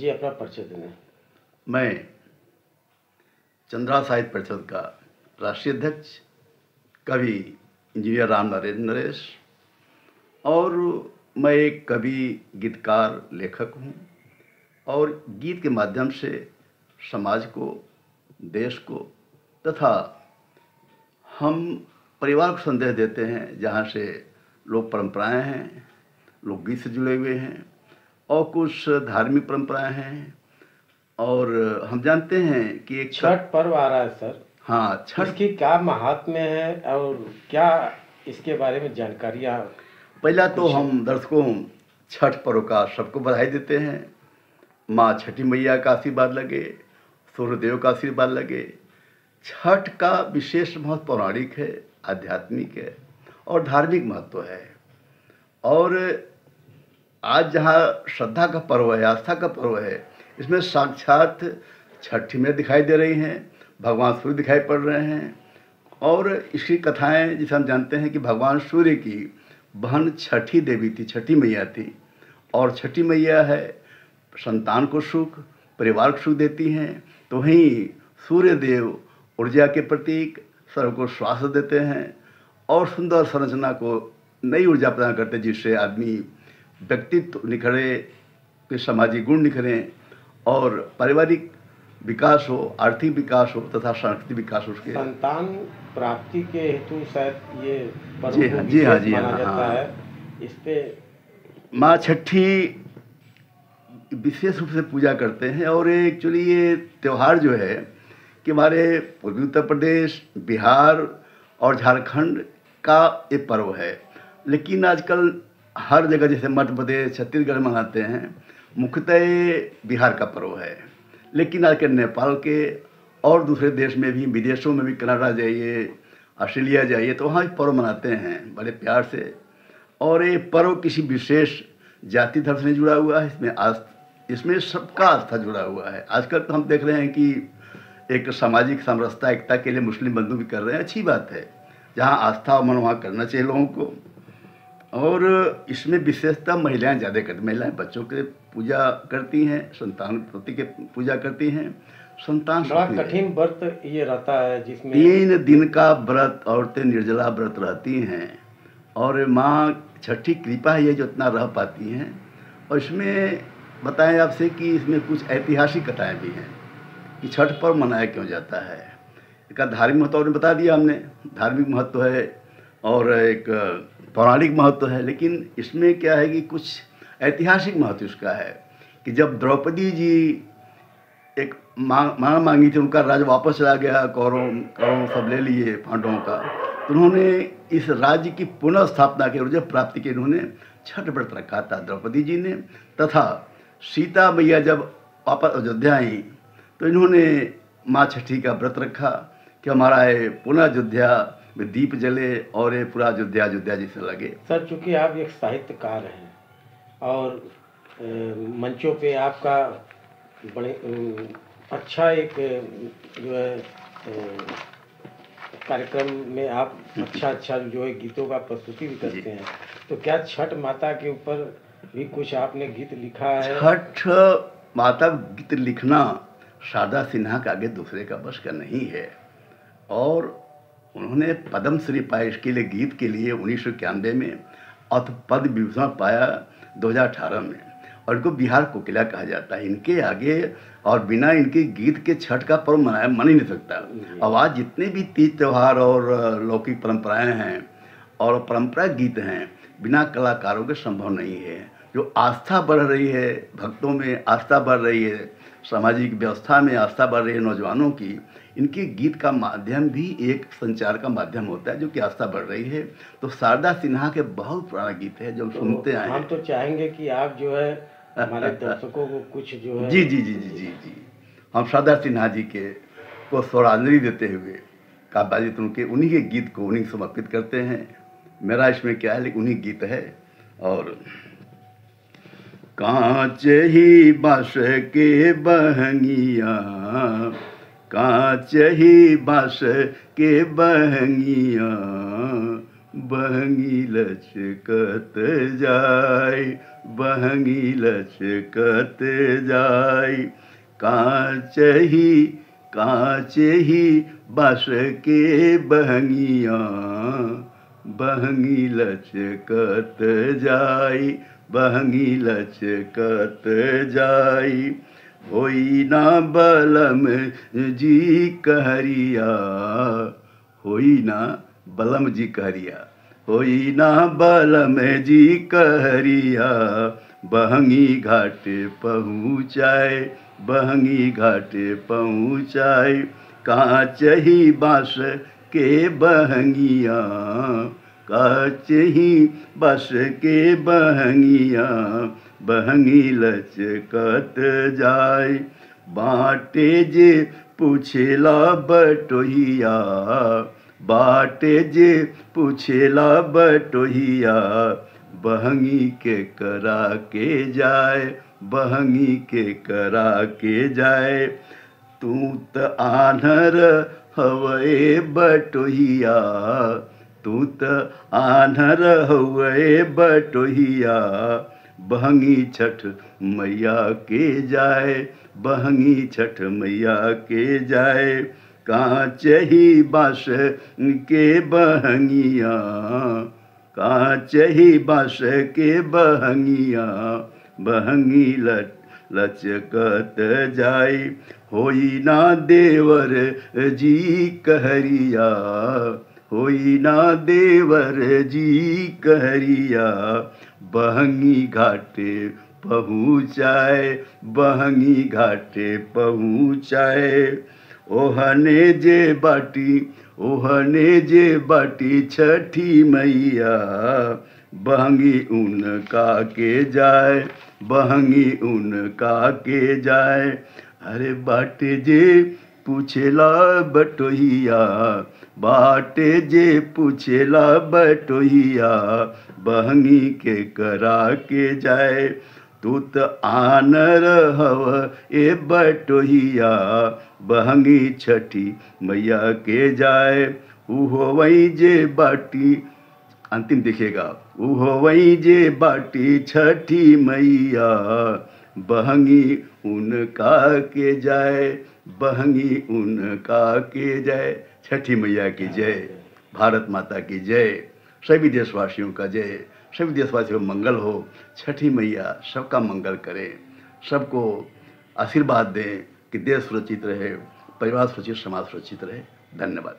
जी, अपना परिचय दें। मैं चंद्रा साहित्य परिषद का राष्ट्रीय अध्यक्ष, कवि इंजीनियर राम नरेंद्र नरेश, और मैं एक कवि, गीतकार, लेखक हूँ और गीत के माध्यम से समाज को, देश को तथा हम परिवार को संदेश देते हैं, जहाँ से लोक परंपराएं हैं, लोकगीत से जुड़े हुए हैं और कुछ धार्मिक परंपराएं हैं। और हम जानते हैं कि एक छठ पर्व आ रहा है सर। हाँ, छठ। इसकी क्या महात्म्य है और क्या इसके बारे में जानकारियाँ? पहला तो हम दर्शकों छठ पर्व का सबको बधाई देते हैं। माँ छठी मैया का आशीर्वाद लगे, सूर्यदेव का आशीर्वाद लगे। छठ का विशेष महत्व पौराणिक है, आध्यात्मिक है और धार्मिक महत्व है। और आज जहाँ श्रद्धा का पर्व है, आस्था का पर्व है, इसमें साक्षात छठी में दिखाई दे रही हैं, भगवान सूर्य दिखाई पड़ रहे हैं। और इसकी कथाएं, जिसे हम जानते हैं कि भगवान सूर्य की बहन छठी देवी थी, छठी मैया थी। और छठी मैया है संतान को सुख, परिवार को सुख देती हैं। तो वहीं सूर्य देव ऊर्जा के प्रतीक, सर्व को श्वास देते हैं और सुंदर संरचना को नई ऊर्जा प्रदान करते हैं, जिससे आदमी व्यक्तित्व निखरे, के सामाजिक गुण निखरें और पारिवारिक विकास हो, आर्थिक विकास हो तथा सांस्कृतिक विकास हो। उसके संतान प्राप्ति के हेतु शायद ये पर्व जी हाँ, जी हाँ, जी माना हाँ, जाता हाँ। है। इस पे माँ छठी विशेष रूप से पूजा करते हैं। और एक्चुअली ये त्यौहार जो है कि हमारे पूर्वी उत्तर प्रदेश, बिहार और झारखंड का ये पर्व है। लेकिन आजकल हर जगह, जैसे मध्य प्रदेश, छत्तीसगढ़ मनाते हैं, मुख्यतः बिहार का पर्व है। लेकिन आजकल नेपाल के और दूसरे देश में भी, विदेशों में भी, कनाडा जाइए, ऑस्ट्रेलिया जाइए, तो वहाँ भी पर्व मनाते हैं बड़े प्यार से। और ये पर्व किसी विशेष जाति धर्म से नहीं जुड़ा हुआ है, इसमें सबका आस्था जुड़ा हुआ है। आजकल तो हम देख रहे हैं कि एक सामाजिक समरसता, एकता के लिए मुस्लिम बंधु भी कर रहे हैं, अच्छी बात है। जहाँ आस्था और मन, वहाँ करना चाहिए लोगों को। और इसमें विशेषतः महिलाएं ज़्यादा करती, महिलाएं बच्चों के पूजा करती हैं, संतान प्रति के पूजा करती हैं। संतान बड़ा कठिन व्रत ये रहता है, जिसमें 3 दिन का व्रत औरतें निर्जला व्रत रहती हैं। और माँ छठी कृपा है ये जो इतना रह पाती हैं। और इसमें बताएं आपसे कि इसमें कुछ ऐतिहासिक कथाएं भी हैं कि छठ पर्व मनाया क्यों जाता है। इसका धार्मिक महत्व आपने बता दिया, हमने धार्मिक महत्व है और एक पौराणिक महत्व है। लेकिन इसमें क्या है कि कुछ ऐतिहासिक महत्व इसका है कि जब द्रौपदी जी एक मांगी थी, उनका राज्य वापस चला गया, कौरव सब ले लिए पांडवों का, तो उन्होंने इस राज्य की पुनः स्थापना की, ऊर्जा प्राप्ति की इन्होंने छठ व्रत रखा था द्रौपदी जी ने। तथा सीता मैया जब वापस अयोध्या आई तो इन्होंने माँ छठी का व्रत रखा कि हमारा ये पुनः अयोध्या में दीप जले और ये पूरा अयोध्या जैसे लगे। सर, चूँकि आप एक साहित्यकार हैं और मंचों पे आपका बड़े अच्छा एक जो है कार्यक्रम में आप अच्छा जो है गीतों का प्रस्तुति भी करते हैं, तो क्या छठ माता के ऊपर भी कुछ आपने गीत लिखा है? छठ माता गीत लिखना शारदा सिन्हा के आगे दूसरे का बस का नहीं है। और उन्होंने पद्मश्री पाया इसके लिए, गीत के लिए 1991 में, और पद्म विभूषण पाया 2018 में। और इनको बिहार कोकिला कहा जाता है। इनके आगे और बिना इनके गीत के छठ का पर्व मन ही नहीं सकता। अब आज जितने भी तीज त्यौहार और लौकिक परंपराएं हैं और परंपरा गीत हैं, बिना कलाकारों के संभव नहीं है। जो आस्था बढ़ रही है, भक्तों में आस्था बढ़ रही है, सामाजिक व्यवस्था में आस्था बढ़ रही है नौजवानों की, इनके गीत का माध्यम भी एक संचार का माध्यम होता है, जो कि आस्था बढ़ रही है। तो शारदा सिन्हा के बहुत पुराना गीत है जो हम सुनते आए हैं। हम तो चाहेंगे कि आप जो है हमारे दर्शकों को कुछ जो है जी हम शारदा सिन्हा जी के को स्वरांजलि देते हुए काव्याजित उनके उन्हीं के गीत को उन्हीं समर्पित करते हैं। मेरा इसमें क्या है, लेकिन उन्हीं गीत है। और कांच ही बांस के बहंगिया, कांच ही बांस के बहंगिया, बहंगी लचकत जाय, बहंगी लचकत जाय। कांच ही बाँस के बहंगिया, बहंगी लचकत जाय, बहंगी लचकत जाय। होई ना बलम जी कहरिया, होई ना बलम जी कहरिया, होई ना बलम जी कहरिया। बहंगी घाट पहुँचाए, बहंगी घाट पहुँचाए। कांच ही बाँस के बहंगिया, कांच ही बाँस के बहंगिया। बहंगी लचकत जाय। बाटे जे पूछेला बटोहिया, बाटे जे पूछेला बटोहिया। बहंगी के करा के जाए, बहंगी के करा के जाए। तू त आन्हर हवे बटोहिया, तू त आन्हर हवे बटोहिया। बहंगी छठ मैया के जाए, बहंगी छठ मैया के जाए। कांच ही बाँस के बहंगिया, कांच ही बाँस के बहंगिया। बहंगी लचकत जाय। होई ना देवर जी कहरिया, होई ना देवर जी कहरिया। बहंगी घाटे पहुँचाए, बहंगी घाटे पहुँचाए। ओहने जे बाटी, ओहने जे बाटी छठी मैया। बहंगी उनका के जाए, बहंगी उनका के जाए। अरे बाटे जे पूछेला बटोहिया, बाटे जे पूछेला बटोहिया। बहंगी के करा के जाए। तू त आनर हव ए बटोहिया। बहंगी छठी मैया के जाए। उहो वही जे बाटी, अंतिम देखिएगा, उहो वही जे बाटी छठी मैया। बहंगी उनका के जाए, बहंगी उनका के जाए। छठी मैया की जय, भारत माता की जय, सभी देशवासियों का जय, सभी देशवासियों को मंगल हो। छठी मैया सबका मंगल करे, सबको आशीर्वाद दें कि देश सुरक्षित रहे, परिवार सुरक्षित, समाज सुरक्षित रहे। धन्यवाद।